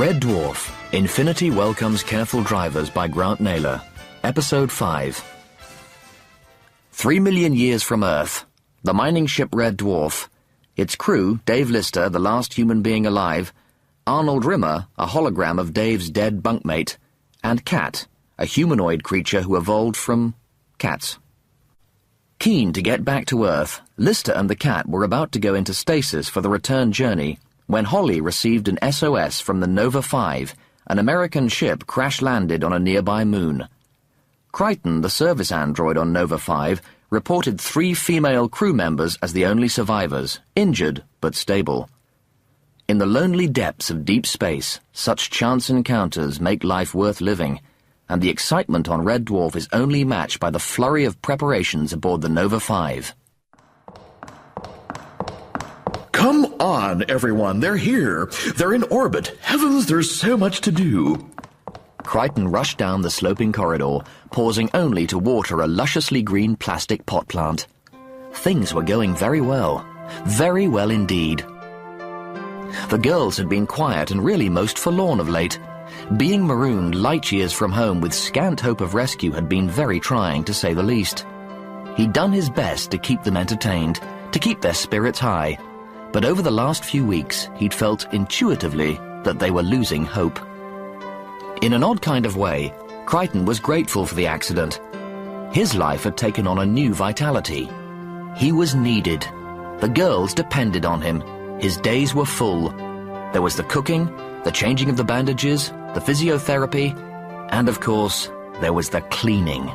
Red Dwarf, Infinity Welcomes Careful Drivers by Grant Naylor. Episode 5. 3 million years from Earth, the mining ship Red Dwarf, its crew, Dave Lister, the last human being alive, Arnold Rimmer, a hologram of Dave's dead bunkmate, and Cat, a humanoid creature who evolved from cats. Keen to get back to Earth, Lister and the cat were about to go into stasis for the return journey when Holly received an SOS from the Nova 5, an American ship crash-landed on a nearby moon. Crichton, the service android on Nova 5, reported 3 female crew members as the only survivors, injured but stable. In the lonely depths of deep space, such chance encounters make life worth living, and the excitement on Red Dwarf is only matched by the flurry of preparations aboard the Nova 5. Come on, everyone, they're here. They're in orbit. Heavens, there's so much to do. Crichton rushed down the sloping corridor, pausing only to water a lusciously green plastic pot plant. Things were going very well indeed. The girls had been quiet and really most forlorn of late. Being marooned light years from home with scant hope of rescue had been very trying, to say the least. He'd done his best to keep them entertained, to keep their spirits high, but over the last few weeks he'd felt intuitively that they were losing hope. In an odd kind of way, Crichton was grateful for the accident. His life had taken on a new vitality. He was needed. The girls depended on him. His days were full. There was the cooking, the changing of the bandages, the physiotherapy, and of course, there was the cleaning.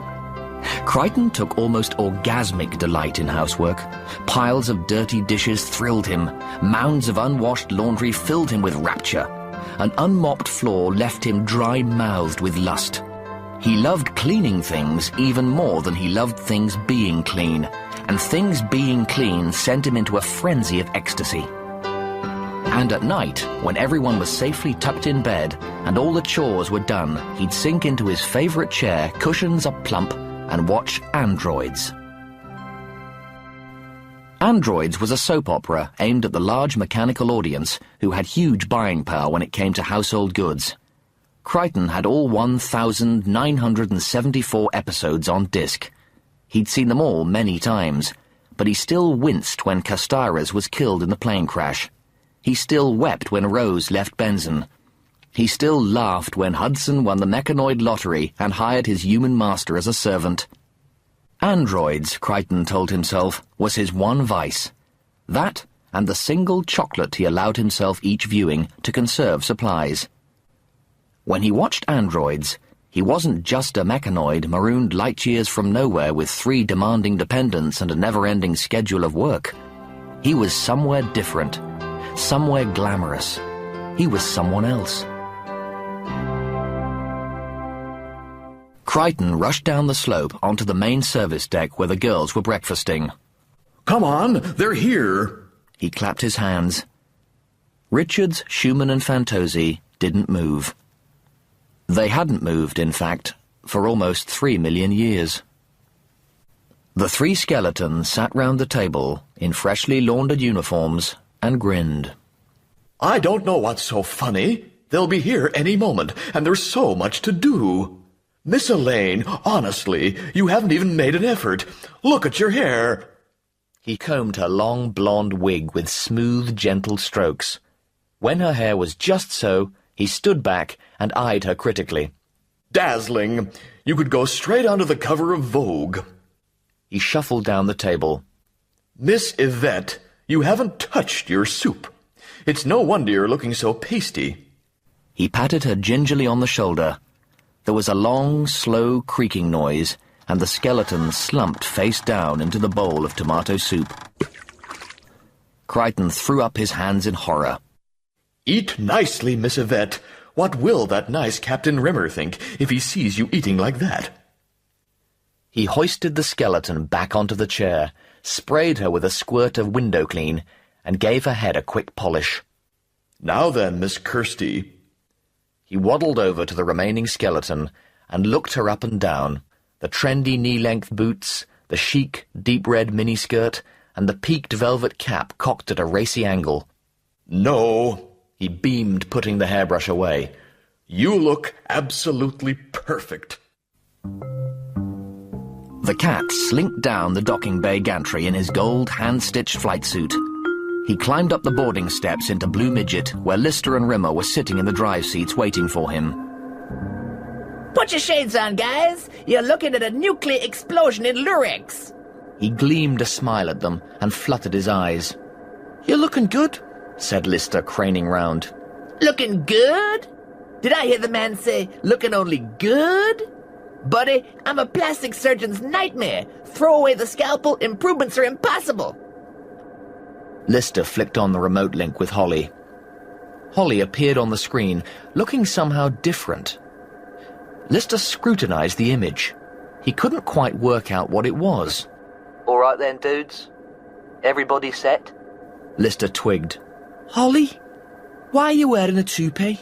Crichton took almost orgasmic delight in housework. Piles of dirty dishes thrilled him. Mounds of unwashed laundry filled him with rapture. An unmopped floor left him dry-mouthed with lust. He loved cleaning things even more than he loved things being clean, and things being clean sent him into a frenzy of ecstasy. And at night, when everyone was safely tucked in bed and all the chores were done, he'd sink into his favorite chair, cushions up plump, and watch Androids. Androids was a soap opera aimed at the large mechanical audience who had huge buying power when it came to household goods. Crichton had all 1,974 episodes on disc. He'd seen them all many times, but he still winced when Castares was killed in the plane crash. He still wept when Rose left Benson. He still laughed when Hudson won the mechanoid lottery and hired his human master as a servant. Androids, Crichton told himself, was his one vice. That, and the single chocolate he allowed himself each viewing to conserve supplies. When he watched Androids, he wasn't just a mechanoid marooned light years from nowhere with 3 demanding dependents and a never-ending schedule of work. He was somewhere different, somewhere glamorous. He was someone else. Crichton rushed down the slope onto the main service deck where the girls were breakfasting. Come on, they're here. He clapped his hands. Richards, Schumann and Fantozzi didn't move. They hadn't moved, in fact, for almost 3 million years. The 3 skeletons sat round the table in freshly laundered uniforms and grinned. I don't know what's so funny. They'll be here any moment, and there's so much to do. Miss Elaine, honestly, you haven't even made an effort. Look at your hair. He combed her long blonde wig with smooth, gentle strokes. When her hair was just so, he stood back and eyed her critically. Dazzling. You could go straight onto the cover of Vogue. He shuffled down the table. Miss Yvette, you haven't touched your soup. It's no wonder you're looking so pasty. He patted her gingerly on the shoulder. There was a long, slow creaking noise, and the skeleton slumped face down into the bowl of tomato soup. Crichton threw up his hands in horror. Eat nicely, Miss Yvette. What will that nice Captain Rimmer think if he sees you eating like that? He hoisted the skeleton back onto the chair, sprayed her with a squirt of window clean, and gave her head a quick polish. Now then, Miss Kirsty. He waddled over to the remaining skeleton and looked her up and down, the trendy knee-length boots, the chic, deep-red miniskirt, and the peaked velvet cap cocked at a racy angle. No, He beamed, putting the hairbrush away. "You look absolutely perfect." The cat slinked down the docking bay gantry in his gold hand-stitched flight suit. He climbed up the boarding steps into Blue Midget, where Lister and Rimmer were sitting in the drive seats waiting for him. Put your shades on, guys. You're looking at a nuclear explosion in Lurex. He gleamed a smile at them and fluttered his eyes. "You're looking good," said Lister, craning round. Looking good? Did I hear the man say, looking only good? Buddy, I'm a plastic surgeon's nightmare. Throw away the scalpel, improvements are impossible. Lister flicked on the remote link with Holly. Holly appeared on the screen, looking somehow different. Lister scrutinized the image. He couldn't quite work out what it was. "All right then, dudes. Everybody set?" Lister twigged. "Holly, why are you wearing a toupee?"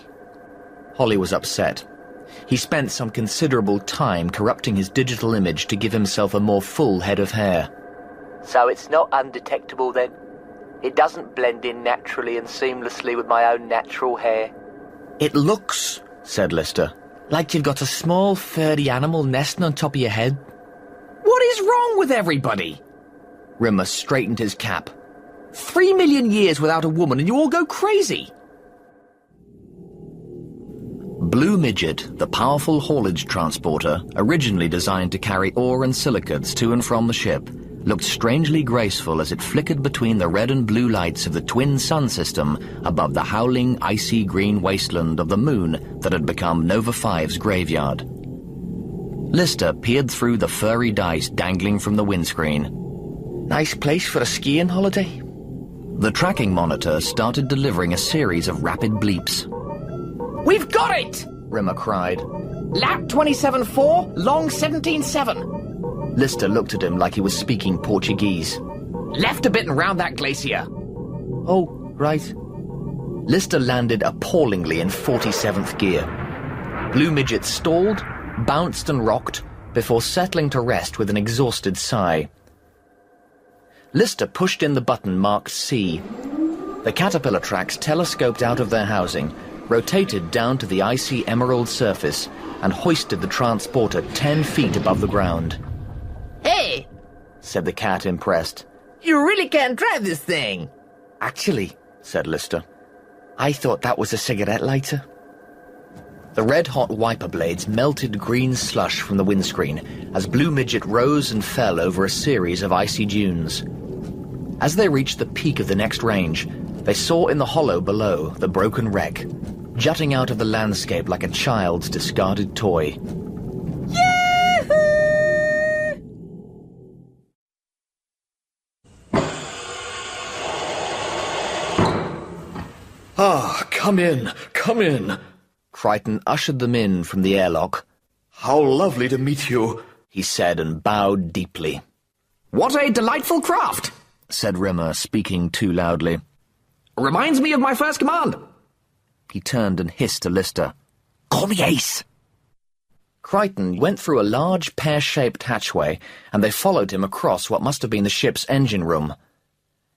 Holly was upset. He spent some considerable time corrupting his digital image to give himself a more full head of hair. "So it's not undetectable then? It doesn't blend in naturally and seamlessly with my own natural hair?" "It looks," said Lister, "like you've got a small furry animal nesting on top of your head." "What is wrong with everybody?" Rimmer straightened his cap. 3 million years without a woman and you all go crazy. Blue Midget, the powerful haulage transporter, originally designed to carry ore and silicates to and from the ship, looked strangely graceful as it flickered between the red and blue lights of the twin sun system above the howling, icy green wasteland of the moon that had become Nova 5's graveyard. Lister peered through the furry dice dangling from the windscreen. "Nice place for a skiing holiday." The tracking monitor started delivering a series of rapid bleeps. "We've got it!" Rimmer cried. "Lap 27-4, long 17-7. Lister looked at him like he was speaking Portuguese. "Left a bit and round that glacier." "Oh, right." Lister landed appallingly in 47th gear. Blue Midget stalled, bounced and rocked, before settling to rest with an exhausted sigh. Lister pushed in the button marked C. The caterpillar tracks telescoped out of their housing, rotated down to the icy emerald surface, and hoisted the transporter 10 feet above the ground. Hey, said the cat, impressed. You really can't drive this thing. Actually, said Lister, I thought that was a cigarette lighter. The red-hot wiper blades melted green slush from the windscreen as Blue Midget rose and fell over a series of icy dunes. As they reached the peak of the next range, they saw in the hollow below the broken wreck, jutting out of the landscape like a child's discarded toy. Yahoo! Ah, come in, come in. Crichton ushered them in from the airlock. How lovely to meet you, he said, and bowed deeply. What a delightful craft, said Rimmer, speaking too loudly. Reminds me of my first command. He turned and hissed to Lister. Call me Ace. Crichton went through a large pear-shaped hatchway, and they followed him across what must have been the ship's engine room.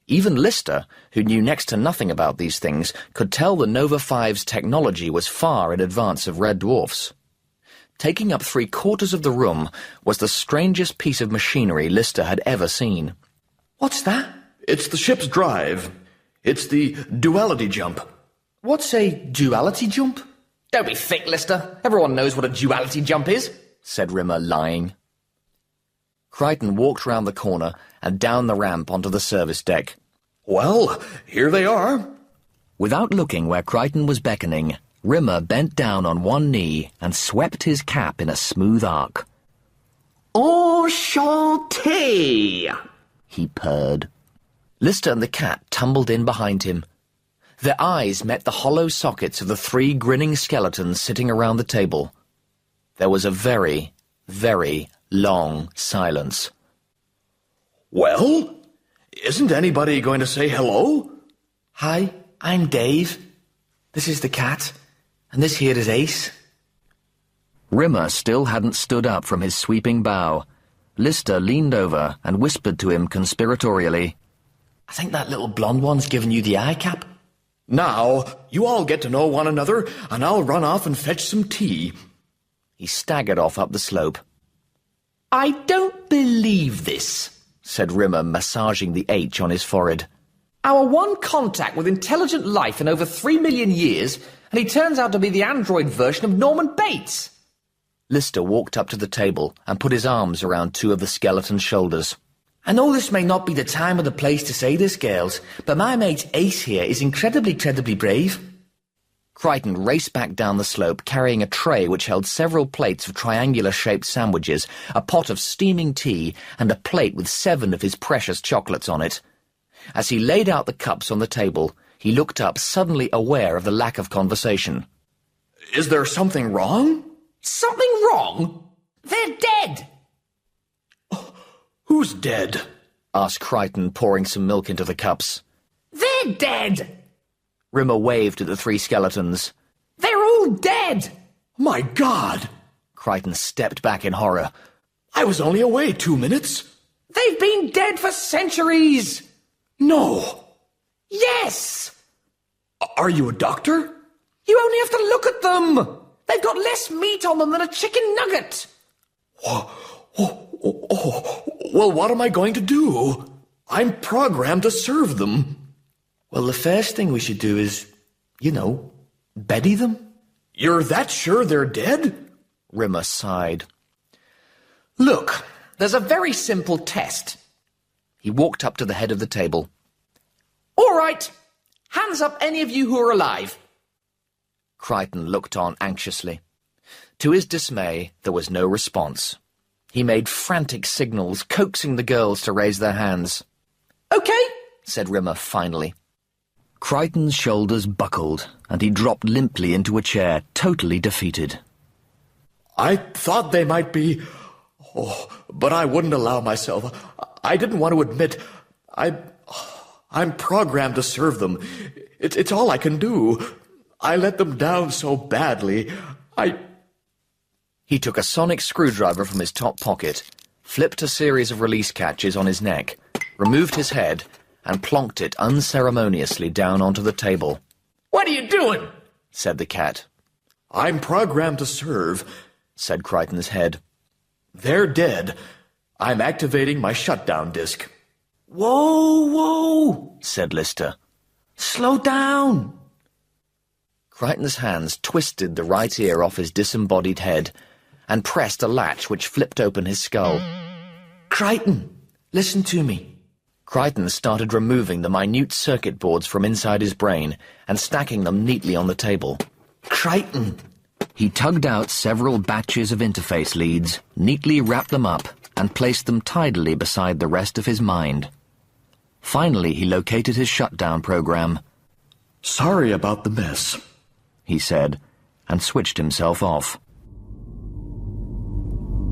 Even Lister, who knew next to nothing about these things, could tell the Nova 5's technology was far in advance of Red Dwarf's. Taking up 3/4 of the room was the strangest piece of machinery Lister had ever seen. What's that? It's the ship's drive. It's the duality jump. What's a duality jump? Don't be thick, Lister. Everyone knows what a duality jump is, said Rimmer, lying. Crichton walked round the corner and down the ramp onto the service deck. Well, here they are. Without looking where Crichton was beckoning, Rimmer bent down on one knee and swept his cap in a smooth arc. Enchanté, he purred. Lister and the cat tumbled in behind him. Their eyes met the hollow sockets of the 3 grinning skeletons sitting around the table. There was a very, very long silence. Well, isn't anybody going to say hello? Hi, I'm Dave. This is the cat, and this here is Ace. Rimmer still hadn't stood up from his sweeping bow. Lister leaned over and whispered to him conspiratorially, I think that little blonde one's given you the eye cap. Now, you all get to know one another, and I'll run off and fetch some tea. He staggered off up the slope. I don't believe this, said Rimmer, massaging the H on his forehead. Our one contact with intelligent life in over 3 million years, and he turns out to be the android version of Norman Bates. Lister walked up to the table and put his arms around two of the skeleton's shoulders. I know this may not be the time or the place to say this, girls, but my mate Ace here is incredibly brave. Crichton raced back down the slope, carrying a tray which held several plates of triangular-shaped sandwiches, a pot of steaming tea, and a plate with 7 of his precious chocolates on it. As he laid out the cups on the table, he looked up, suddenly aware of the lack of conversation. Is there something wrong? Something wrong? They're dead! Who's dead? asked Crichton, pouring some milk into the cups. They're dead! Rimmer waved at the 3 skeletons. They're all dead! My God! Crichton stepped back in horror. I was only away 2 minutes. They've been dead for centuries! No! Yes! Are you a doctor? You only have to look at them! They've got less meat on them than a chicken nugget! Well, what am I going to do? I'm programmed to serve them. Well, the first thing we should do is, bury them. You're that sure they're dead? Rimmer sighed. Look, there's a very simple test. He walked up to the head of the table. All right, hands up any of you who are alive. Crichton looked on anxiously. To his dismay, there was no response. He made frantic signals, coaxing the girls to raise their hands. Okay, said Rimmer finally. Crichton's shoulders buckled, and he dropped limply into a chair, totally defeated. I thought they might be... but I wouldn't allow myself. I didn't want to admit... I'm programmed to serve them. It's all I can do. I let them down so badly. He took a sonic screwdriver from his top pocket, flipped a series of release catches on his neck, removed his head, and plonked it unceremoniously down onto the table. What are you doing? Said the cat. I'm programmed to serve, said Crichton's head. They're dead. I'm activating my shutdown disk. Whoa, said Lister. Slow down. Crichton's hands twisted the right ear off his disembodied head and pressed a latch which flipped open his skull. Crichton, listen to me. Crichton started removing the minute circuit boards from inside his brain and stacking them neatly on the table. Crichton. He tugged out several batches of interface leads, neatly wrapped them up, and placed them tidily beside the rest of his mind. Finally, he located his shutdown program. Sorry about the mess, he said, and switched himself off.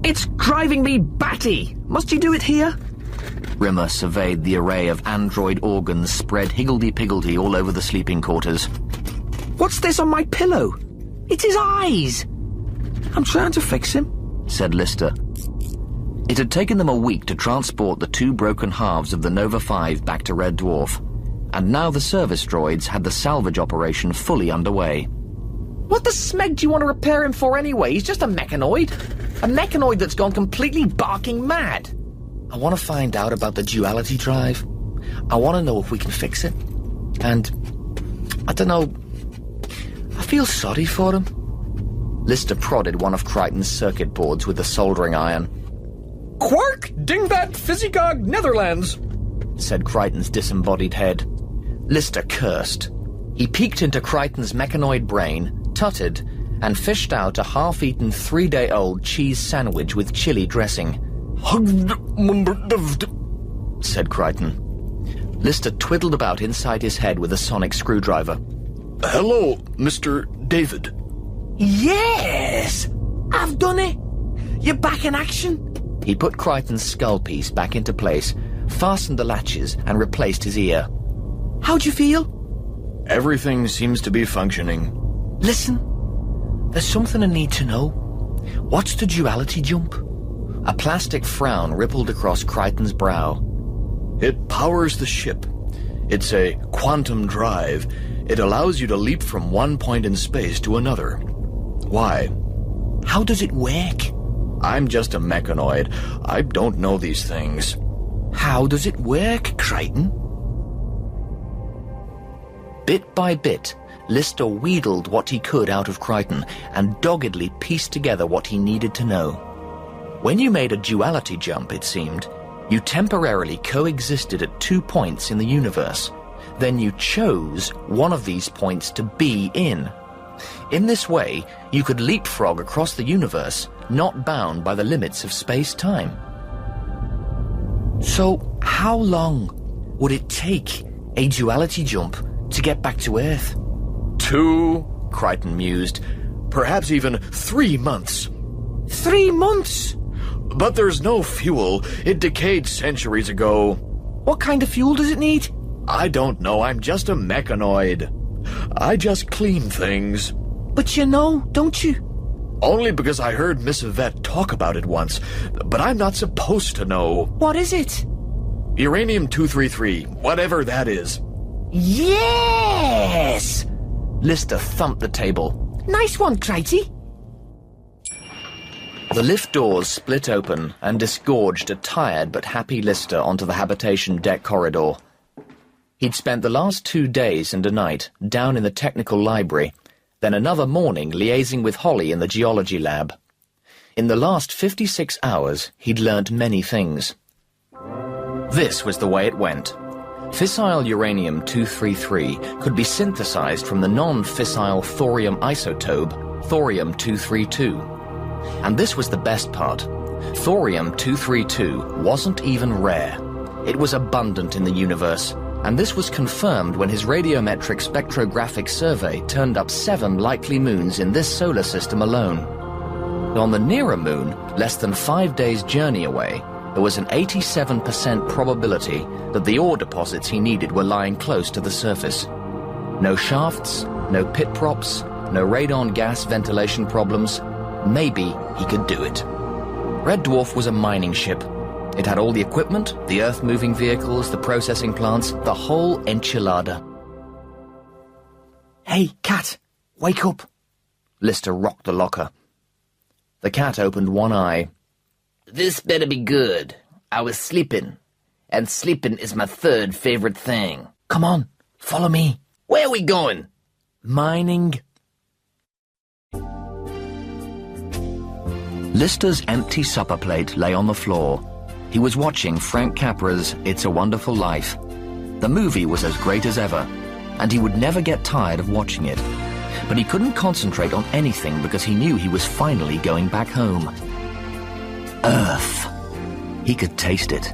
It's driving me batty. Must you do it here? Rimmer surveyed the array of android organs spread higgledy-piggledy all over the sleeping quarters. What's this on my pillow? It's his eyes. I'm trying to fix him, said Lister. It had taken them a week to transport the 2 broken halves of the Nova 5 back to Red Dwarf, and now the service droids had the salvage operation fully underway. What the smeg do you want to repair him for anyway? He's just a mechanoid. A mechanoid that's gone completely barking mad. I want to find out about the duality drive. I want to know if we can fix it. And, I don't know, I feel sorry for him. Lister prodded one of Crichton's circuit boards with the soldering iron. Quark, dingbat, physicog, Netherlands, said Crichton's disembodied head. Lister cursed. He peeked into Crichton's mechanoid brain, tutted, and fished out a half-eaten 3-day-old cheese sandwich with chili dressing. Said Crichton. Lister twiddled about inside his head with a sonic screwdriver. Hello, Mr. David. Yes! I've done it! You're back in action? He put Crichton's skull piece back into place, fastened the latches, and replaced his ear. How'd you feel? Everything seems to be functioning. Listen, there's something I need to know. What's the duality jump? A plastic frown rippled across Crichton's brow. It powers the ship. It's a quantum drive. It allows you to leap from one point in space to another. Why? How does it work? I'm just a mechanoid. I don't know these things. How does it work, Crichton? Bit by bit, Lister wheedled what he could out of Crichton and doggedly pieced together what he needed to know. When you made a duality jump, it seemed, you temporarily coexisted at 2 points in the universe. Then you chose one of these points to be in. In this way, you could leapfrog across the universe, not bound by the limits of space-time. So, how long would it take a duality jump to get back to Earth? 2, Crichton mused. Perhaps even 3 months. 3 months? But there's no fuel. It decayed centuries ago. What kind of fuel does it need? I don't know. I'm just a mechanoid. I just clean things. But you know, don't you? Only because I heard Miss Yvette talk about it once. But I'm not supposed to know. What is it? Uranium-233, whatever that is. Yes! Lister thumped the table. Nice one, Crichton. The lift doors split open and disgorged a tired but happy Lister onto the habitation deck corridor. He'd spent the last 2 days and a night down in the technical library, then another morning liaising with Holly in the geology lab. In the last 56 hours, he'd learnt many things. This was the way it went. Fissile uranium-233 could be synthesized from the non-fissile thorium isotope, thorium-232. And this was the best part. Thorium-232 wasn't even rare. It was abundant in the universe, and this was confirmed when his radiometric spectrographic survey turned up 7 likely moons in this solar system alone. On the nearer moon, less than 5 days' journey away, there was an 87% probability that the ore deposits he needed were lying close to the surface. No shafts, no pit props, no radon gas ventilation problems. Maybe he could do it. Red Dwarf was a mining ship. It had all the equipment, the earth-moving vehicles, the processing plants, the whole enchilada. Hey, cat, wake up. Lister rocked the locker. The cat opened one eye. This better be good. I was sleeping, and sleeping is my 3rd favorite thing. Come on, follow me. Where are we going? Mining. Lister's empty supper plate lay on the floor. He was watching Frank Capra's It's a Wonderful Life. The movie was as great as ever, and he would never get tired of watching it. But he couldn't concentrate on anything because he knew he was finally going back home. Earth. He could taste it.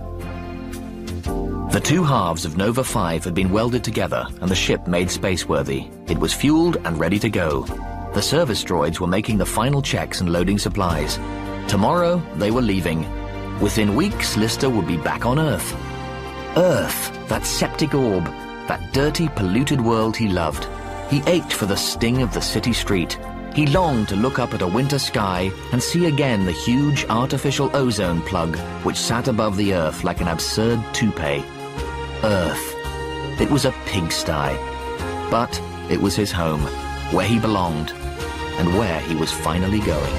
The 2 halves of Nova 5 had been welded together and the ship made spaceworthy. It was fueled and ready to go. The service droids were making the final checks and loading supplies. Tomorrow, they were leaving. Within weeks, Lister would be back on Earth. Earth, that septic orb, that dirty, polluted world he loved. He ached for the sting of the city street. He longed to look up at a winter sky and see again the huge artificial ozone plug which sat above the Earth like an absurd toupee. Earth. It was a pigsty. But it was his home, where he belonged, and where he was finally going.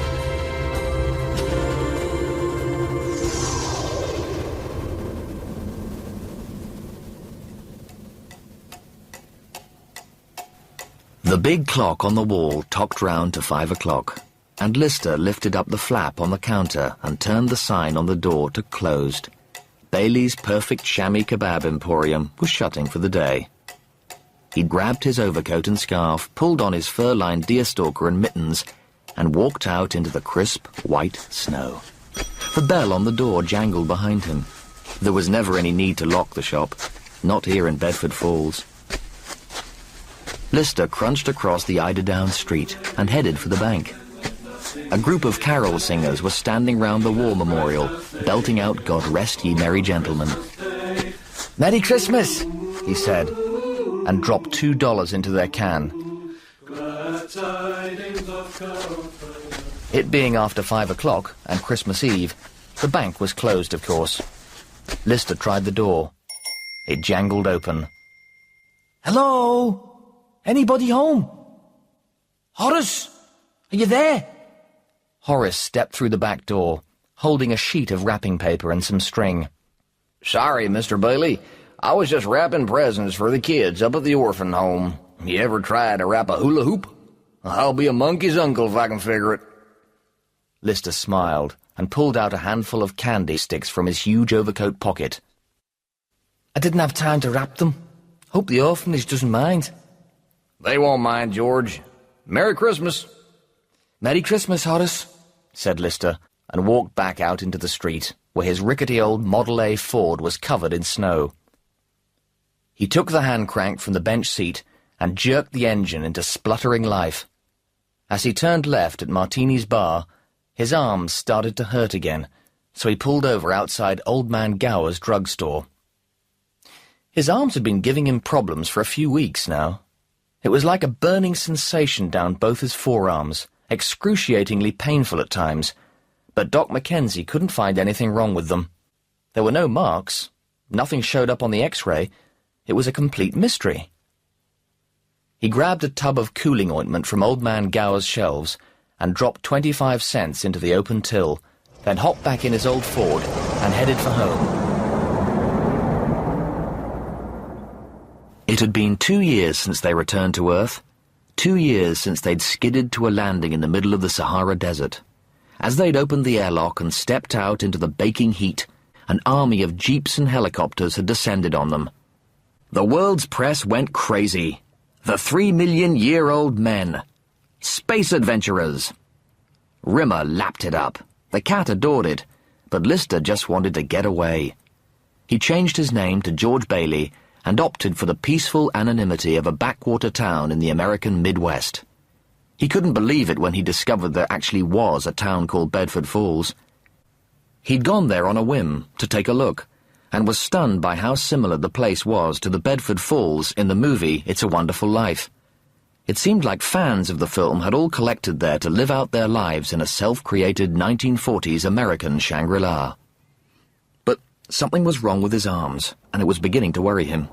The big clock on the wall tocked round to 5 o'clock, and Lister lifted up the flap on the counter and turned the sign on the door to closed. Bailey's Perfect Chamois Kebab Emporium was shutting for the day. He grabbed his overcoat and scarf, pulled on his fur-lined deerstalker and mittens, and walked out into the crisp, white snow. The bell on the door jangled behind him. There was never any need to lock the shop, not here in Bedford Falls. Lister crunched across the Eiderdown street and headed for the bank. A group of carol singers were standing round the war memorial, belting out God Rest Ye Merry Gentlemen. "Merry Christmas," he said, and dropped $2 into their can. It being after 5 o'clock and Christmas Eve, the bank was closed, of course. Lister tried the door. It jangled open. Hello? Anybody home? Horace, are you there? Horace stepped through the back door, holding a sheet of wrapping paper and some string. Sorry, Mr. Bailey. I was just wrapping presents for the kids up at the orphan home. You ever tried to wrap a hula hoop? I'll be a monkey's uncle if I can figure it. Lister smiled and pulled out a handful of candy sticks from his huge overcoat pocket. I didn't have time to wrap them. Hope the orphanage doesn't mind. They won't mind, George. Merry Christmas. Merry Christmas, Horace, said Lister, and walked back out into the street, where his rickety old Model A Ford was covered in snow. He took the hand crank from the bench seat and jerked the engine into spluttering life. As he turned left at Martini's bar, his arms started to hurt again, so he pulled over outside Old Man Gower's drugstore. His arms had been giving him problems for a few weeks now. It was like a burning sensation down both his forearms, excruciatingly painful at times, but Doc Mackenzie couldn't find anything wrong with them. There were no marks. Nothing showed up on the X-ray. It was a complete mystery. He grabbed a tub of cooling ointment from Old Man Gower's shelves and dropped 25 cents into the open till, then hopped back in his old Ford and headed for home. It had been 2 years since they returned to Earth, 2 years since they'd skidded to a landing in the middle of the Sahara Desert. As they'd opened the airlock and stepped out into the baking heat, an army of jeeps and helicopters had descended on them. The world's press went crazy. The 3-million-year-old men. Space adventurers. Rimmer lapped it up. The cat adored it, but Lister just wanted to get away. He changed his name to George Bailey and opted for the peaceful anonymity of a backwater town in the American Midwest. He couldn't believe it when he discovered there actually was a town called Bedford Falls. He'd gone there on a whim to take a look, and was stunned by how similar the place was to the Bedford Falls in the movie It's a Wonderful Life. It seemed like fans of the film had all collected there to live out their lives in a self-created 1940s American Shangri-La. But something was wrong with his arms, and it was beginning to worry him.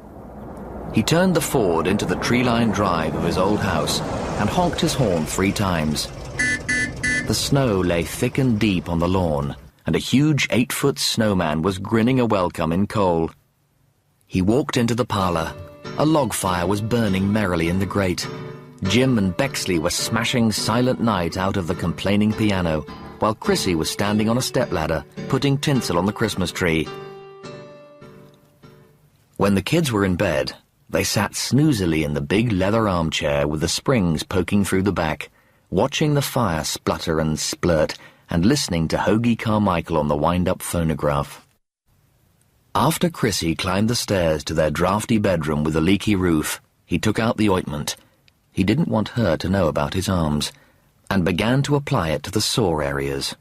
He turned the Ford into the tree-lined drive of his old house and honked his horn 3 times. The snow lay thick and deep on the lawn, and a huge 8-foot snowman was grinning a welcome in coal. He walked into the parlour. A log fire was burning merrily in the grate. Jim and Bexley were smashing Silent Night out of the complaining piano, while Chrissy was standing on a stepladder, putting tinsel on the Christmas tree. When the kids were in bed, they sat snoozily in the big leather armchair with the springs poking through the back, watching the fire splutter and splurt, and listening to Hoagie Carmichael on the wind-up phonograph. After Chrissy climbed the stairs to their drafty bedroom with a leaky roof, he took out the ointment. He didn't want her to know about his arms, and began to apply it to the sore areas.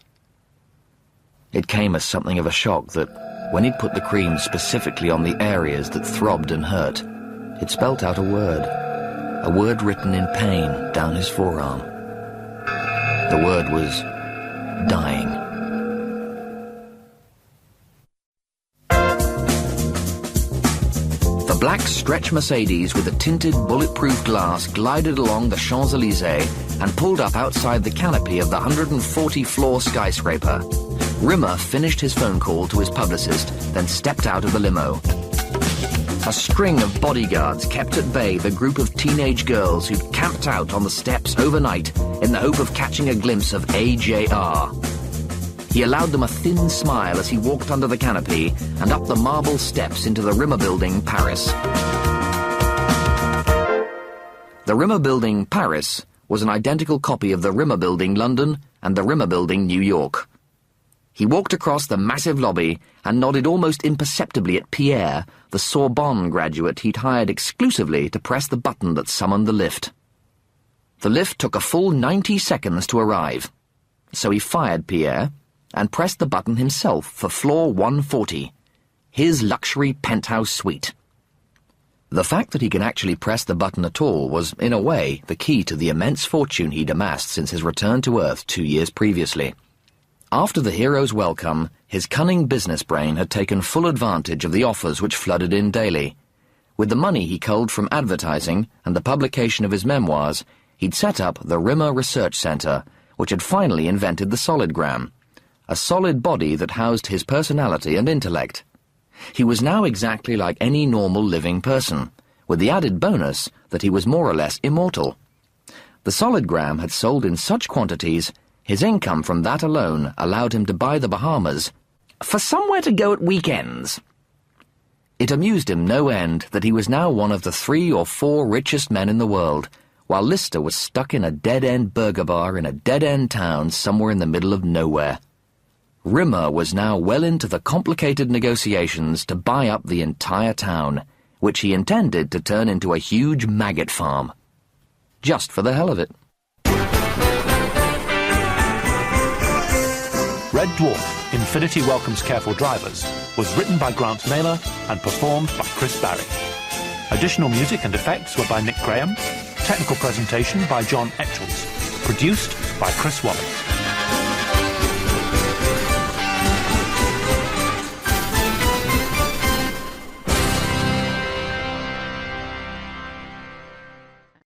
It came as something of a shock that, when he'd put the cream specifically on the areas that throbbed and hurt, it spelt out a word written in pain down his forearm. The word was dying. The black stretch Mercedes with a tinted bulletproof glass glided along the Champs-Élysées and pulled up outside the canopy of the 140-floor skyscraper. Rimmer finished his phone call to his publicist, then stepped out of the limo. A string of bodyguards kept at bay the group of teenage girls who'd camped out on the steps overnight in the hope of catching a glimpse of AJR. He allowed them a thin smile as he walked under the canopy and up the marble steps into the Rimmer Building, Paris. The Rimmer Building, Paris, was an identical copy of the Rimmer Building, London, and the Rimmer Building, New York. He walked across the massive lobby and nodded almost imperceptibly at Pierre, the Sorbonne graduate he'd hired exclusively to press the button that summoned the lift. The lift took a full 90 seconds to arrive, so he fired Pierre and pressed the button himself for floor 140, his luxury penthouse suite. The fact that he could actually press the button at all was, in a way, the key to the immense fortune he'd amassed since his return to Earth 2 years previously. After the hero's welcome, his cunning business brain had taken full advantage of the offers which flooded in daily. With the money he culled from advertising and the publication of his memoirs, he'd set up the Rimmer Research Centre, which had finally invented the solidogram, a solid body that housed his personality and intellect. He was now exactly like any normal living person, with the added bonus that he was more or less immortal. The solidogram had sold in such quantities, his income from that alone allowed him to buy the Bahamas for somewhere to go at weekends. It amused him no end that he was now one of the 3 or 4 richest men in the world, while Lister was stuck in a dead-end burger bar in a dead-end town somewhere in the middle of nowhere. Rimmer was now well into the complicated negotiations to buy up the entire town, which he intended to turn into a huge maggot farm. Just for the hell of it. Red Dwarf, Infinity Welcomes Careful Drivers, was written by Grant Naylor and performed by Chris Barry. Additional music and effects were by Nick Graham. Technical presentation by John Etchells. Produced by Chris Wallace.